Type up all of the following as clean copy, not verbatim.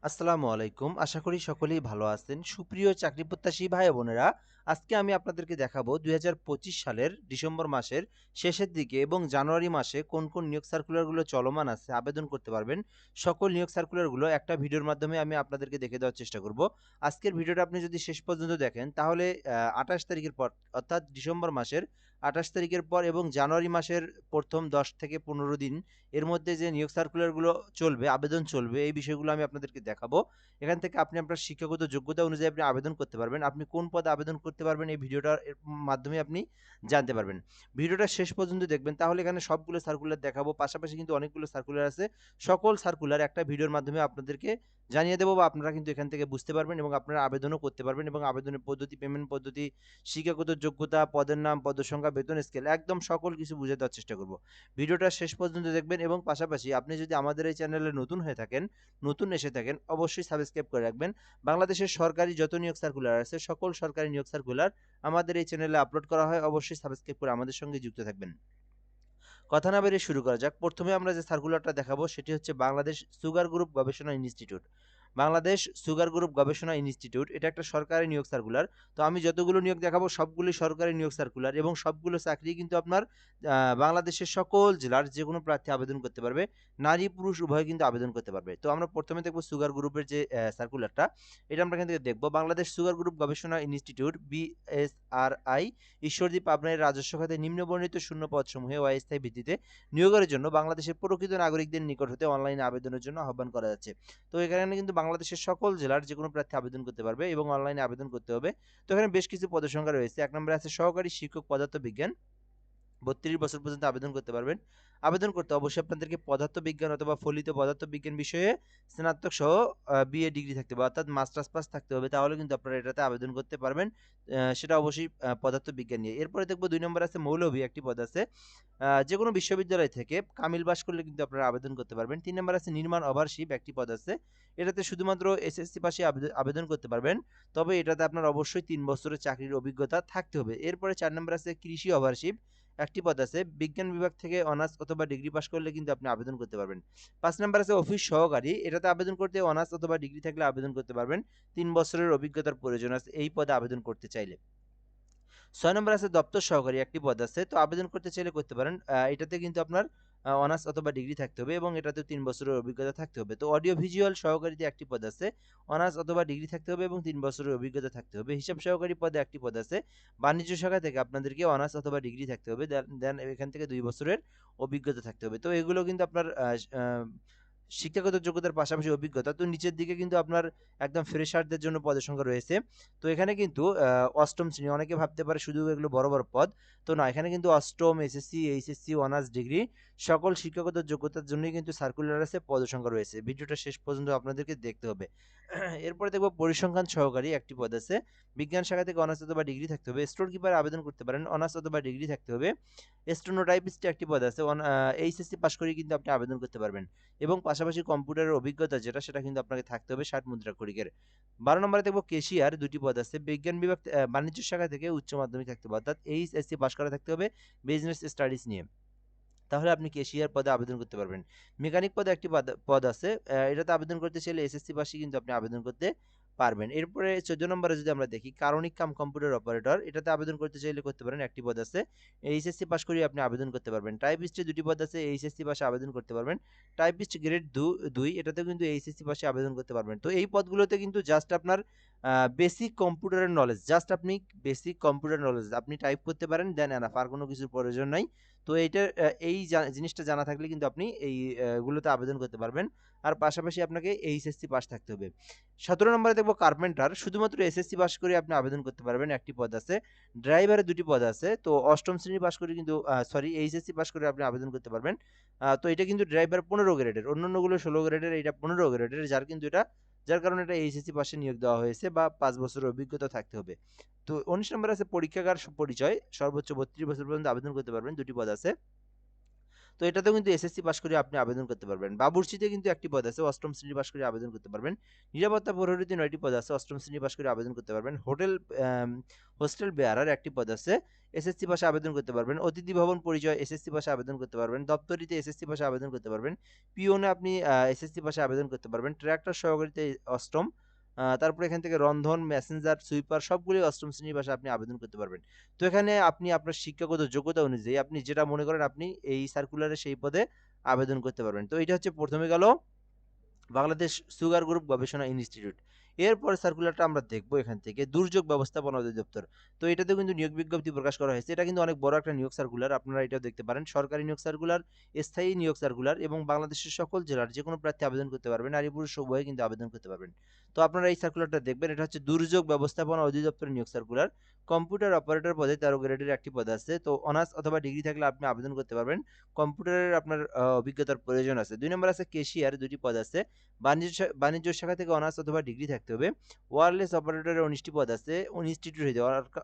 আসসালামু আলাইকুম। আশা করি সকলেই ভালো আছেন। সুপ্রিয় চাকরি প্রত্যাশী ভাই ও বোনেরা, আজকে আমি আপনাদেরকে দেখাবো ২০২৫ সালের ডিসেম্বর মাসের শেষের দিকে এবং জানুয়ারি মাসে কোন নিয়োগ সার্কুলারগুলো চলমান আছে, আবেদন করতে পারবেন। সকল নিয়োগ সার্কুলারগুলো একটা ভিডিওর মাধ্যমে আমি আপনাদেরকে দেখে দেওয়ার চেষ্টা করব। আজকের ভিডিওটা আপনি যদি শেষ পর্যন্ত দেখেন তাহলে ২৮ তারিখের পর অর্থাৎ ডিসেম্বর মাসের ২৮ তারিখের পর এবং জানুয়ারি মাসের ১ম ১০ থেকে ১৫ দিন এর মধ্যে যে নিয়োগ সার্কুলারগুলো চলবে, আবেদন চলবে, এই বিষয়গুলো আমি আপনাদেরকে দেখাবো। এখান থেকে আপনি আপনার শিক্ষাগত যোগ্যতা অনুযায়ী আপনি আবেদন করতে পারবেন। আপনি কোন পদে আবেদন করতে পারবেন এই ভিডিওটার মাধ্যমে আপনি জানতে পারবেন। ভিডিওটা শেষ পর্যন্ত দেখবেন তাহলে এখানে সবগুলো সার্কুলার দেখাবো। পাশাপাশি কিন্তু অনেকগুলো সার্কুলার আছে। সকল সার্কুলার একটা ভিডিওর মাধ্যমে আপনাদেরকে জানিয়ে দেবো বা আপনারা কিন্তু এখান থেকে বুঝতে পারবেন এবং আপনারা আবেদনও করতে পারবেন এবং আবেদনের পদ্ধতি, পেমেন্ট পদ্ধতি, শিক্ষাগত যোগ্যতা, পদের নাম, পদের সংখ্যা, বেতন স্কেল একদম সকল কিছু বুঝিয়ে দেওয়ার চেষ্টা করব। ভিডিওটা শেষ পর্যন্ত দেখবেন এবং পাশাপাশি আপনি যদি আমাদের এই চ্যানেলে নতুন হয়ে থাকেন, নতুন এসে থাকেন, অবশ্যই সাবস্ক্রাইব করে রাখবেন। বাংলাদেশের সরকারি যত নিয়োগ সার্কুলার আছে, সকল সরকারি নিয়োগ সার্কুলার আমাদের এই চ্যানেলে আপলোড করা হয়। অবশ্যই সাবস্ক্রাইব করে আমাদের সঙ্গে যুক্ত থাকবেন। কথা না বেরিয়ে শুরু করা যাক। প্রথমে আমরা যে সার্কুলারটা দেখাবো সেটি হচ্ছে বাংলাদেশ সুগার গ্রুপ গবেষণা ইনস্টিটিউট। বাংলাদেশ সুগার গ্রুপ গবেষণা ইনস্টিটিউট এটা একটা সরকারি নিয়োগ সার্কুলার। তো আমি যতগুলো নিয়োগ দেখাবো সবগুলোই সরকারি নিয়োগ সার্কুলার এবং সবগুলো চাকরি কিন্তু আপনার বাংলাদেশের সকল জেলার যেকোনো প্রার্থী আবেদন করতে পারবে। নারী পুরুষ উভয়ে কিন্তু আবেদন করতে পারবে। তো আমরা প্রথমে দেখব সুগার গ্রুপের যে সার্কুলারটা, এটা আমরা এখান থেকে দেখব। বাংলাদেশ সুগার গ্রুপ গবেষণা ইনস্টিটিউট বিএসআরআই ঈশ্বরদী পাবনার রাজস্ব খাতে নিম্নবর্ণিত শূন্য পদসমূহে অস্থায়ী ভিত্তিতে নিয়োগের জন্য বাংলাদেশের প্রকৃত নাগরিকদের নিকট হতে অনলাইনে আবেদনের জন্য আহ্বান করা যাচ্ছে। তো এখানে কিন্তু বাংলাদেশের সকল জেলার যেকোনো প্রার্থী আবেদন করতে পারবে এবং অনলাইনে আবেদন করতে হবে। তো এখানে বেশ কিছু পদের সংখ্যা রয়েছে। ১ নম্বরে আছে সহকারী শিক্ষক পদার্থবিজ্ঞান। ৩২ বছর পর্যন্ত আবেদন করতে পারবেন। আবেদন করতে অবশ্যই আপনাদেরকে পদার্থবিজ্ঞান অথবা ফলিত পদার্থবিজ্ঞান বিষয়ে স্নাতক সহ বিএ ডিগ্রি থাকতে হবে, অর্থাৎ মাস্টার্স পাস থাকতে হবে। তাহলে কিন্তু আপনারা এটাতে আবেদন করতে পারবেন। সেটা অবশ্যই পদার্থবিজ্ঞান নিয়ে। এরপরে দেখব ২ নম্বরে আছে মৌলভী একটি পদ আছে। যেকোনো বিশ্ববিদ্যালয় থেকে কামিল পাস করলে কিন্তু আপনারা আবেদন করতে পারবেন। ৩ নম্বরে আছে নির্মাণ ওভারশিপ একটি পদ আছে। এটাতে শুধুমাত্র এসএসসি পাশে আবেদন করতে পারবেন। তবে এটাতে আপনার অবশ্যই ৩ বছরের চাকরির অভিজ্ঞতা থাকতে হবে। এরপরে ৪ নম্বরে আছে কৃষি ওভারশিপ একটি পদ আছে। বিজ্ঞান বিভাগ থেকে অনার্স অথবা ডিগ্রি পাস করলে কিন্তু আপনি আবেদন করতে পারবেন। ৫ নাম্বার আছে অফিস সহকারী। এটাতে আবেদন করতে অনার্স অথবা ডিগ্রি থাকলে আবেদন করতে পারবেন। ৩ বছরের অভিজ্ঞতার প্রয়োজন আছে এই পদে আবেদন করতে চাইলে। ৬ নম্বর আছে দপ্তর সহকারী একটি পদ আছে। তো আবেদন করতে চাইলে করতে পারেন। এটাতে কিন্তু আপনার অনার্স অথবা ডিগ্রি থাকতে হবে এবং এটাতেও ৩ বছরের অভিজ্ঞতা থাকতে হবে। তো অডিও ভিজুয়াল সহকারীতে একটি পদ আছে। অনার্স অথবা ডিগ্রি থাকতে হবে এবং ৩ বছরের অভিজ্ঞতা থাকতে হবে। হিসাব সহকারী পদে একটি পদ আছে। বাণিজ্য শাখা থেকে আপনাদেরকে অনার্স অথবা ডিগ্রি থাকতে হবে। দেন এখান থেকে ২ বছরের অভিজ্ঞতা থাকতে হবে। তো এগুলো কিন্তু আপনার আ শিক্ষাগত যোগ্যতার পাশাপাশি অভিজ্ঞতা। তো নিচের দিকে কিন্তু আপনার একদম ফ্রেশারদের জন্য পদের সংখ্যা রয়েছে। তো এখানে কিন্তু ৮ম শ্রেণী, অনেকে ভাবতে পারে শুধু এগুলো বড় পদ। তো না, এখানে কিন্তু ৮ম, এসএসসি, এইচএসসি, অনার্স ডিগ্রি সকল শিক্ষাগত যোগ্যতার জন্যই কিন্তু সার্কুলার আছে, পদের সংখ্যা রয়েছে। ভিডিওটা শেষ পর্যন্ত আপনাদেরকে দেখতে হবে। এরপরে দেখব পরিসংখ্যান সহকারী একটি পদ আছে। বিজ্ঞান শাখা থেকে অনার্স অথবা ডিগ্রি থাকতে হবে। স্টোর কিপার আবেদন করতে পারেন। অনার্স অথবা ডিগ্রি থাকতে হবে। স্টেনোটাইপিস্ট একটি পদ আছে। এইচএসসি পাস করেই কিন্তু আপনি আবেদন করতে পারবেন এবং পাশাপাশি কম্পিউটারের অভিজ্ঞতা যেটা সেটা কিন্তু আপনাকে থাকতে হবে ৬০ মুদ্রাক্ষরিকের। ১২ নম্বরে দেখব ক্যাশিয়ার ২ টি পদ আছে। বিজ্ঞান বিভাগ বাণিজ্য শাখা থেকে উচ্চ মাধ্যমিক থাকতে হবে, অর্থাৎ এইচএসসি পাস করা থাকতে হবে বিজনেস স্টাডিজ নিয়ে। তাহলে আপনি ক্যাশিয়ার পদে আবেদন করতে পারবেন। মেকানিক পদে একটি পদ আছে। এটাতে আবেদন করতে চাইলে এসএসসি পাশে কিন্তু আপনি আবেদন করতে পারবেন। এরপরে ১৪ নম্বরে যদি আমরা দেখি কারণিক কাম কম্পিউটার অপারেটর, এটাতে আবেদন করতে চাইলে করতে পারেন, একটি পদ আছে। এইচএসসি পাস করেই আপনি আবেদন করতে পারবেন। টাইপিস্টে ২ টি পদ আছে, এইচএসসি পাশে আবেদন করতে পারবেন। টাইপিস্ট গ্রেড ২ এটাতেও কিন্তু এইচএসসি পাশে আবেদন করতে পারবেন। তো এই পদগুলোতে কিন্তু জাস্ট আপনার আ বেসিক কম্পিউটারের নলেজ, জাস্ট আপনি বেসিক কম্পিউটার নলেজ আপনি টাইপ করতে পারেন, দেন এনাফ, আর কোনো কিছুর প্রয়োজন নাই। তো এইটা এই জিনিসটা জানা থাকলে কিন্তু আপনি এই গুলোতে আবেদন করতে পারবেন। আর পাশাপাশি আপনাকে এইচএসসি পাস থাকতে হবে। ১৭ নম্বরে দেখব কার্পেন্টার, শুধুমাত্র এসএসসি পাস করে আপনি আবেদন করতে পারবেন, একটি পদ আছে। ড্রাইভারের ২ টি পদ আছে। তো ৮ম শ্রেণী পাস করে কিন্তু সরি এইচএসসি পাস করে আপনি আবেদন করতে পারবেন। তো এটা কিন্তু ড্রাইভার ১৫ গ্রেডের। অন্যান্যগুলো ১৬ গ্রেডের, এটা ১৫ গ্রেডের। যার কারণে এটা এইচএসসি পাশে নিয়োগ দেওয়া হয়েছে বা ৫ বছরের অভিজ্ঞতা থাকতে হবে। তো ১৯ নম্বরে আছে পরীক্ষাগার পরিচয়, সর্বোচ্চ ৩২ বছর পর্যন্ত আবেদন করতে পারবেন, ২ টি পদ আছে। তো এটাতেও কিন্তু এসএসসি পাস করে আপনি আবেদন করতে পারবেন। বাবুর্চিতে কিন্তু একটি পদ আছে, ৮ম শ্রেণী পাস করে আবেদন করতে পারবেন। নিরাপত্তা প্রহরীতে ৯টি পদ আছে, ৮ম শ্রেণী পাস করে আবেদন করতে পারবেন। হোস্টেল বেয়ারার একটি পদ আছে, এসএসসি পাশে আবেদন করতে পারবেন। অতিথি ভবন পরিচয় এসএসসি পাশে আবেদন করতে পারবেন। দপ্তরিতে এসএসসি পাশে আবেদন করতে পারবেন। পিওনে আপনি এসএসসি পাশে আবেদন করতে পারবেন। ট্রাক্টর সহকারীতে ৮ম, তারপরে এখান থেকে রন্ধন, মেসেঞ্জার, সুইপার সবগুলোই ৮ম শ্রেণীর পাশে আপনি আবেদন করতে পারবেন। তো এখানে আপনি আপনার শিক্ষাগত যোগ্যতা অনুযায়ী আপনি যেটা মনে করেন আপনি এই সার্কুলারে সেই পদে আবেদন করতে পারবেন। তো এটা হচ্ছে প্রথমে গেল বাংলাদেশ সুগার গ্রুপ গবেষণা ইনস্টিটিউট। এরপরে সার্কুলারটা আমরা দেখব এখান থেকে দুর্যোগ ব্যবস্থাপনা অধিদপ্তর। তো এটাতেও কিন্তু নিয়োগ বিজ্ঞপ্তি প্রকাশ করা হয়েছে। এটা কিন্তু অনেক বড় একটা নিয়োগ সার্কুলার, আপনারা এটাও দেখতে পারেন। সরকারি নিয়োগ সার্কুলার, স্থায়ী নিয়োগ সার্কুলার এবং বাংলাদেশের সকল জেলার যে কোনো প্রার্থী আবেদন করতে পারবেন, নারী পুরুষ উভয়ে কিন্তু আবেদন করতে পারবেন। তো আপনারা এই সার্কুলারটা দেখবেন, এটা হচ্ছে দুর্যোগ ব্যবস্থাপনা অধিদপ্তরের নিয়োগ সার্কুলার। কম্পিউটার অপারেটর পদে ১৩ গ্রেডের একটি পদ আছে। তো অনার্স অথবা ডিগ্রি থাকলে আপনি আবেদন করতে পারবেন। কম্পিউটারের আপনার অভিজ্ঞতার প্রয়োজন আছে। ২ নম্বর আছে ক্যাশিয়ার, ২টি পদ আছে। বাণিজ্য শাখা থেকে অনার্স অথবা ডিগ্রি থাকতে হবে। ওয়্যারলেস অপারেটরের ১৯টি পদ আছে। ইনস্টিটিউট হইতে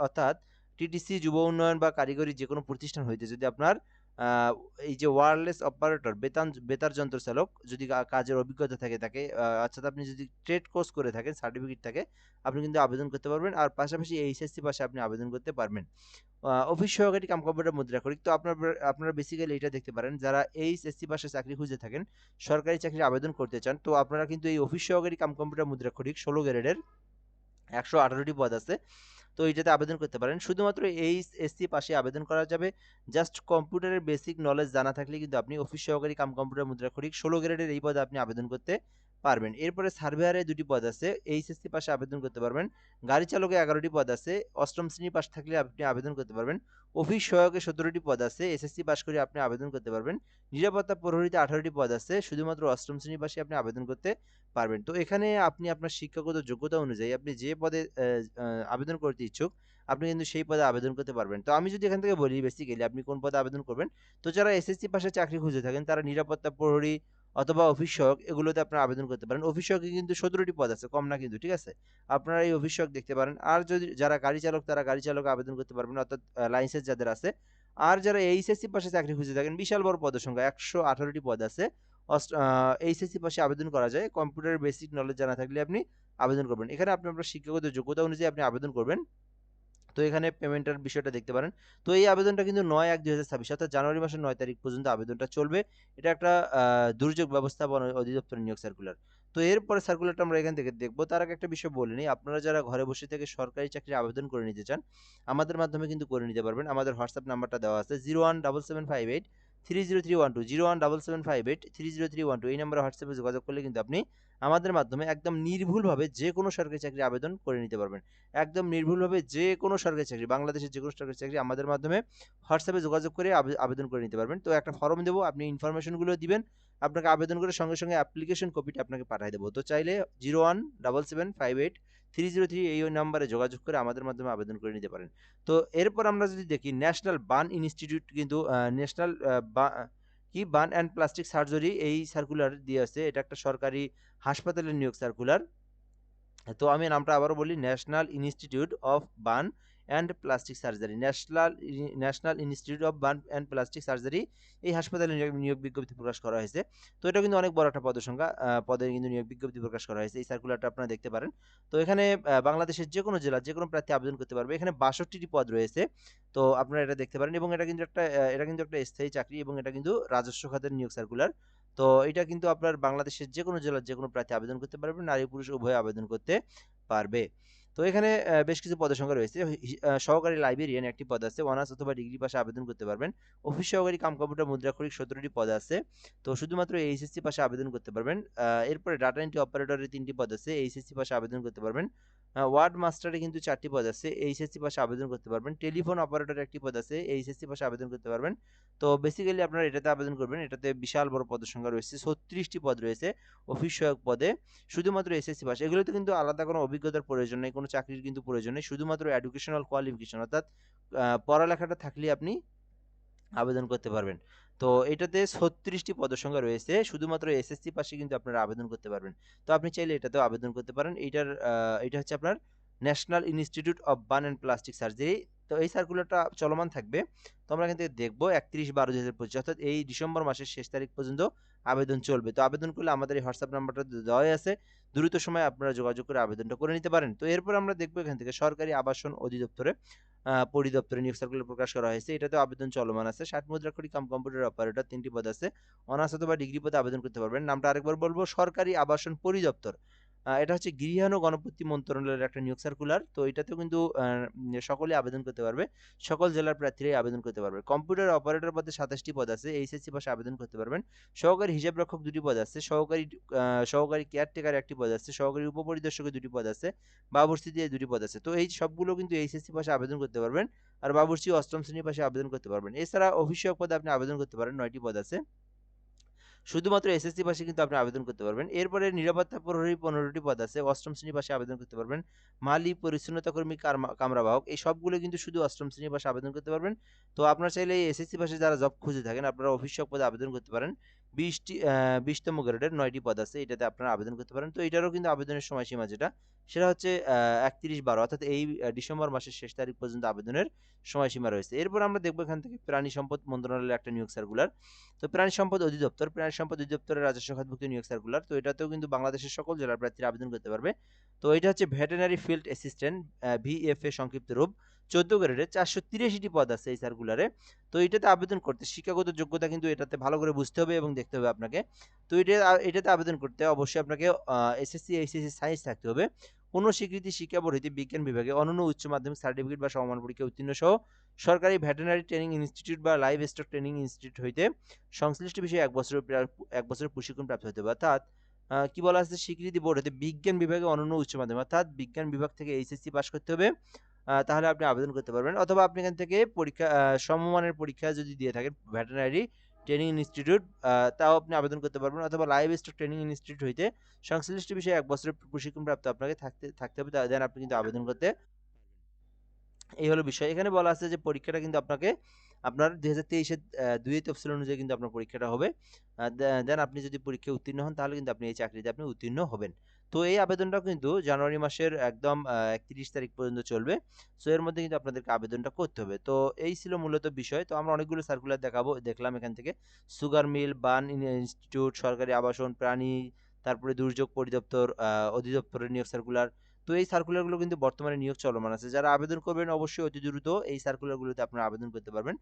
অর্থাৎ টিটিসি, যুব উন্নয়ন বা কারিগরি যেকোনো প্রতিষ্ঠান হইতে যদি আপনার আ এই যে ওয়্যারলেস অপারেটর বেতার যন্ত্র চালক যদি কাজের অভিজ্ঞতা থাকে তাকে অর্থাৎ আপনি যদি ট্রেড কোর্স করে থাকেন, সার্টিফিকেট থাকে, আপনি কিন্তু আবেদন করতে পারবেন। আর পাশাপাশি এইচএসসি পাশে আপনি আবেদন করতে পারবেন। অফিস সহকারী কাম কম্পিউটার মুদ্রাক্ষরিক। তো আপনারা বেসিক্যালি এটা দেখতে পারেন, যারা এইচএসসি পাশে চাকরি খুঁজে থাকেন, সরকারি চাকরির আবেদন করতে চান, তো আপনারা কিন্তু এই অফিস সহকারী কাম কম্পিউটার মুদ্রাক্ষরিক ১৬ গ্রেডের ১১৮টি পদ আছে। তো এইটাতে আবেদন করতে পারেন। শুধুমাত্র এইচএসসি পাশে আবেদন করা যাবে। জাস্ট কম্পিউটারের বেসিক নলেজ জানা থাকলে কিন্তু আপনি অফিস সহকারী কাম কম্পিউটার মুদ্রাক্ষরিক ১৬ গ্রেডের এই পদে আপনি আবেদন করতে পারবেন। এরপরে সার্ভেয়ারে ২টি পদ আছে। এইচএসসি পাশে আবেদন করতে পারবেন। গাড়ি চালকে ১১টি পদ আছে। ৮ম শ্রেণী পাস থাকলে আপনি আবেদন করতে পারবেন। অফিস সহায়কে ১৭টি পদ আছে। এসএসসি পাস করে আপনি আবেদন করতে পারবেন। নিরাপত্তা প্রহরীতে ১৮টি পদ আছে। শুধুমাত্র ৮ম শ্রেণী পাশে আপনি আবেদন করতে পারবেন। তো এখানে আপনি আপনার শিক্ষাগত যোগ্যতা অনুযায়ী আপনি যে পদে আবেদন করতে ইচ্ছুক, আপনি কিন্তু সেই পদে আবেদন করতে পারবেন। তো আমি যদি এখান থেকে বলি বেসিক্যালি আপনি কোন পদে আবেদন করবেন। তো যারা এসএসসি পাশে চাকরি খুঁজে থাকেন তারা নিরাপত্তা প্রহরী অথবা অফিস সহায়ক এগুলোতে আপনারা আবেদন করতে পারেন। অফিস সহায়কে কিন্তু ১৭টি পদ আছে, কম না কিন্তু, ঠিক আছে? আপনারা এই অফিস সহায়ক দেখতে পারেন। আর যদি যারা গাড়ি চালক তারা গাড়ি চালকে আবেদন করতে পারবেন, অর্থাৎ লাইসেন্স যাদের আছে। আর যারা এইচএসসি পাশে চাকরি খুঁজে থাকেন, বিশাল বড় পদের সংখ্যা ১১৮টি পদ আছে। এইচএসসি পাশে আবেদন করা যায়। কম্পিউটারের বেসিক নলেজ জানা থাকলে আপনি আবেদন করবেন। এখানে আপনি আপনার শিক্ষাগত যোগ্যতা অনুযায়ী আপনি আবেদন করবেন। তো এখানে পেমেন্টের বিষয়টা দেখতে পারেন। তো এই আবেদনটা কিন্তু ৯/১/২০২৬ অর্থাৎ জানুয়ারি মাসের ৯ তারিখ পর্যন্ত আবেদনটা চলবে। এটা একটা দুর্যোগ ব্যবস্থাপনা অধিদপ্তরের নিয়োগ সার্কুলার। তো এরপরে সার্কুলারটা আমরা এখান থেকে দেখব। তার আগে একটা বিষয় বলে নিই, আপনারা যারা ঘরে বসে থেকে সরকারি চাকরির আবেদন করে নিতে চান, আমাদের মাধ্যমে কিন্তু করে নিতে পারবেন। আমাদের হোয়াটসঅ্যাপ নাম্বারটা দেওয়া আছে 017758 30312, 017758 30312। এই নম্বরে হোয়াটসঅ্যাপে যোগাযোগ করলে কিন্তু আপনি আমাদের মাধ্যমে একদম নির্ভুলভাবে যেকোনো সরকারি চাকরির আবেদন করে নিতে পারবেন। একদম নির্ভুলভাবে যেকোনো সরকারি চাকরি, বাংলাদেশের যেকোনো সরকারি চাকরি আমাদের মাধ্যমে হোয়াটসঅ্যাপে যোগাযোগ করে আবেদন করে নিতে পারবেন। তো একটা ফর্ম দেবো, আপনি ইনফরমেশনগুলো দিবেন। আপনাকে আবেদন করে সঙ্গে, সঙ্গে অ্যাপ্লিকেশন কপিটা আপনাকে পাঠায় দেবো। তো চাইলে 017758 303 এই নাম্বারে যোগাযোগ করে আমাদের মাধ্যমে আবেদন করে নিতে পারেন। তো এরপর আমরা যদি দেখি ন্যাশনাল বার্ন ইনস্টিটিউট কিন্তু ন্যাশনাল বা কি বার্ন অ্যান্ড প্লাস্টিক সার্জারি এই সার্কুলার দিয়ে আছে। এটা একটা সরকারি হাসপাতালের নিয়োগ সার্কুলার। তো আমি নামটা আবারও বলি, national institute of burn and plastic surgery, national institute of burn and plastic surgery এই হাসপাতালে নিয়োগ বিজ্ঞপ্তি প্রকাশ করা হয়েছে। তো এটা কিন্তু অনেক বড় একটা পদসংখ্যা, পদে কিন্তু নিয়োগ বিজ্ঞপ্তি প্রকাশ করা হয়েছে। এই সার্কুলারটা আপনারা দেখতে পারেন। তো এখানে বাংলাদেশের যে কোনো জেলা যে কোনো প্রার্থী আবেদন করতে পারবে। এখানে ৬২টি পদ রয়েছে। তো আপনারা এটা দেখতে পারেন এবং এটা কিন্তু একটা স্থায়ী চাকরি এবং এটা কিন্তু রাজস্ব খাতের নিয়োগ সার্কুলার। তো এটা কিন্তু আপনার বাংলাদেশের যে কোনো জেলার যে কোনো প্রার্থী আবেদন করতে পারবে, নারী পুরুষ উভয়ে আবেদন করতে পারবে। তো এখানে বেশ কিছু পদের সংখ্যা রয়েছে। সহকারী লাইব্রেরিয়ান একটি পদ আছে। অনার্স অথবা ডিগ্রি পাশে আবেদন করতে পারবেন। অফিস সহকারী কাম কম্পিউটার মুদ্রাক্ষরিক ১৭টি পদ আছে। তো শুধুমাত্র এইচএসসি পাশে আবেদন করতে পারবেন। এরপরে ডাটা এন্ট্রি অপারেটরের ৩টি পদ আছে। এইচএসসি পাশে আবেদন করতে পারবেন। ওয়ার্ড মাস্টারে কিন্তু ৪টি পদ আছে। এইচএসসি পাশে আবেদন করতে পারবেন। টেলিফোন অপারেটরে একটি পদ আছে। এইচএসসি পাশে আবেদন করতে পারবেন। তো বেসিক্যালি আপনারা এটাতে আবেদন করবেন। এটাতে বিশাল বড় পদের সংখ্যা রয়েছে। ৩৬টি পদ রয়েছে অফিস সহায়ক পদে। শুধুমাত্র এসএসসি পাস। এগুলোতে কিন্তু আলাদা কোনো অভিজ্ঞতার প্রয়োজন নেই, কোনো চাকরির কিন্তু প্রয়োজন নেই। শুধুমাত্র এডুকেশনাল কোয়ালিফিকেশন অর্থাৎ পড়ালেখাটা থাকলেই আপনি আবেদন করতে পারবেন। তো এটাতে ৩৬টি পদের সংখ্যা রয়েছে। শুধুমাত্র এসএসসি পাশে কিন্তু আপনারা আবেদন করতে পারবেন। তো আপনি চাইলে এটাতেও আবেদন করতে পারেন। এটা হচ্ছে আপনার national institute of burn and plastic surgery তো এই সার্কুলারটা চলমান থাকবে। তো আমরা এখান থেকে দেখবো 31/12/2025, অর্থাৎ এই ডিসেম্বর মাসের শেষ তারিখ পর্যন্ত আবেদন চলবে। তো আবেদন করলে আমাদের এই হোয়াটসঅ্যাপ নাম্বারটা দেওয়াই আছে, দ্রুত সময়ে আপনারা যোগাযোগ করে আবেদনটা করে নিতে পারেন। তো এরপর আমরা দেখবো এখান থেকে সরকারি আবাসন অধিদপ্তরে পরিদপ্তরে নিয়োগ সার্কুলার প্রকাশ করা হয়েছে। এটাতেও আবেদন চলমান আছে। 60 মুদ্রাক্ষরিক কাম কম্পিউটার অপারেটর ৩টি পদ আছে। অনার্স অথবা ডিগ্রি পদে আবেদন করতে পারবেন। নামটা আরেকবার বলবো, সরকারি আবাসন পরিদপ্তর। এটা হচ্ছে গৃহায়ন ও গণপূর্তি মন্ত্রণালয়ের একটা নিয়োগ সার্কুলার। তো এটাতেও কিন্তু সকলেই আবেদন করতে পারবে। সকল জেলার প্রার্থীরাই আবেদন করতে পারবে। কম্পিউটার অপারেটর পদে 27টি পদ আছে। এইচএসসি পাশে আবেদন করতে পারবেন। সহকারী হিসাবরক্ষক 2টি পদ আছে। সহকারী কেয়ারটেকার 1টি পদ আছে। সহকারী উপপরিদর্শকের 2টি পদ আছে। বাবুর্চি দিয়ে 2টি পদ আছে। তো এই সবগুলো কিন্তু এইচএসসি পাশে আবেদন করতে পারবেন। আর বাবুর্চি 8ম শ্রেণীর পাশে আবেদন করতে পারবেন। এছাড়া অফিসীয় পদে আপনি আবেদন করতে পারেন, 9টি পদ আছে। শুধুমাত্র এসএসসি পাশে কিন্তু আপনি আবেদন করতে পারবেন। এরপরে নিরাপত্তা প্রহরী 15টি পদ আছে। 8ম শ্রেণী পাশে আবেদন করতে পারবেন। মালি, পরিচ্ছন্নতা কর্মী, কামরাবাহক এই সবগুলো কিন্তু শুধু 8ম শ্রেণী পাশে আবেদন করতে পারবেন। তো আপনারা চাইলে এই এসএসসি পাশে যারা জব খুঁজে থাকেন, আপনারা অফিসিয়াল পদে আবেদন করতে পারেন। 20তম গ্রেডের 9টি পদ আছে। এটাতে আপনারা আবেদন করতে পারেন। তো এটারও কিন্তু আবেদনের সময়সীমা যেটা, সেটা হচ্ছে 31/12, অর্থাৎ এই ডিসেম্বর মাসের শেষ তারিখ পর্যন্ত আবেদনের সময়সীমা রয়েছে। এরপর আমরা দেখব এখান থেকে প্রাণী সম্পদ মন্ত্রণালয়ের একটা নিয়োগ সার্কুলার। তো প্রাণী সম্পদ অধিদপ্তর, প্রাণী সম্পদ অধিদপ্তরের রাজস্ব খাতভুক্ত নিয়োগ সার্কুলার। তো এটাতেও কিন্তু বাংলাদেশের সকল জেলার প্রার্থীরা আবেদন করতে পারবে। তো এটা হচ্ছে ভেটেরিনারি ফিল্ড অ্যাসিস্ট্যান্ট, ভিএফএ সংক্ষিপ্ত রূপ। 14 গ্রেডে 483টি পদ আছে এই সার্কুলারে। তো এটাতে আবেদন করতে শিক্ষাগত যোগ্যতা কিন্তু এটাতে ভালো করে বুঝতে হবে এবং দেখতে হবে আপনাকে। তো এটাতে আবেদন করতে অবশ্যই আপনাকে এসএসসি, এইচএসসি সায়েন্স থাকতে হবে। কোনো স্বীকৃতি শিক্ষা বোর্ড হইতে বিজ্ঞান বিভাগে অনন্য উচ্চ মাধ্যমিক সার্টিফিকেট বা সমমান পরীক্ষায় উত্তীর্ণ সহ সরকারি ভেটেরিনারি ট্রেনিং ইনস্টিটিউট বা লাইভ স্টক ট্রেনিং ইনস্টিটিউট হইতে সংশ্লিষ্ট বিষয়ে 1 বছরের প্রশিক্ষণ প্রাপ্ত হতে হবে। অর্থাৎ কি বলা আছে, স্বীকৃতি বোর্ড হতে বিজ্ঞান বিভাগে অনন্য উচ্চ মাধ্যমিক, অর্থাৎ বিজ্ঞান বিভাগ থেকে এইচএসসি পাস করতে হবে। তাহলে আপনি আবেদন করতে পারবেন। অথবা আপনি এখান থেকে পরীক্ষা সমমানের পরীক্ষা যদি দিয়ে থাকেন ভেটেরিনারি ট্রেনিং ইনস্টিটিউট, তাও আপনি আবেদন করতে পারবেন। অথবা লাইভ স্টক ট্রেনিং ইনস্টিটিউট হইতে সংশ্লিষ্ট বিষয়ে 1 বছরের প্রশিক্ষণ প্রাপ্ত আপনাকে থাকতে হবে। দেন আপনি কিন্তু আবেদন করতে, এই হলো বিষয়। এখানে বলা আছে যে পরীক্ষাটা কিন্তু আপনাকে আপনার 2023-এর 2 তফসিল অনুযায়ী কিন্তু আপনার পরীক্ষাটা হবে। দেন আপনি যদি পরীক্ষায় উত্তীর্ণ হন তাহলে কিন্তু আপনি এই চাকরিতে আপনি উত্তীর্ণ হবেন। তো এই আবেদনটাও কিন্তু জানুয়ারি মাসের একদম 31 তারিখ পর্যন্ত চলবে। সো এর মধ্যে কিন্তু আপনাদেরকে আবেদনটা করতে হবে। তো এই ছিল মূলত বিষয়। তো আমরা অনেকগুলো সার্কুলার দেখলাম এখান থেকে। সুগার মিল, বার্ন ইনস্টিটিউট, সরকারি আবাসন, প্রাণী, তারপরে দুর্যোগ পরিদপ্তর অধিদপ্তরের নিয়োগ সার্কুলার। তো এই সার্কুলারগুলো কিন্তু বর্তমানে নিয়োগ চলমান আছে। যারা আবেদন করবেন অবশ্যই অতি দ্রুত এই সার্কুলারগুলোতে আপনারা আবেদন করতে পারবেন।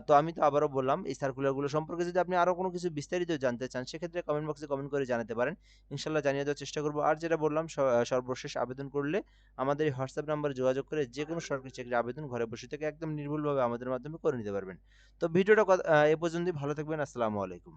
তো আমি তো আবারও বললাম, এই সার্কুলারগুলো সম্পর্কে যদি আপনি আরো কোনো কিছু বিস্তারিত জানতে চান, সেক্ষেত্রে কমেন্ট বক্সে কমেন্ট করে জানাতে পারেন। ইনশাআল্লাহ জানিয়ে দেওয়ার চেষ্টা করব। আর যেটা বললাম, সর্বশেষ আবেদন করলে আমাদের এই হোয়াটসঅ্যাপ নাম্বারে যোগাযোগ করে যেকোনো সরকারি চাকরির আবেদন ঘরে বসে থেকে একদম নির্ভুলভাবে আমাদের মাধ্যমে করে নিতে পারবেন। তো ভিডিওটা এ পর্যন্তই। ভালো থাকবেন। আসসালামু আলাইকুম।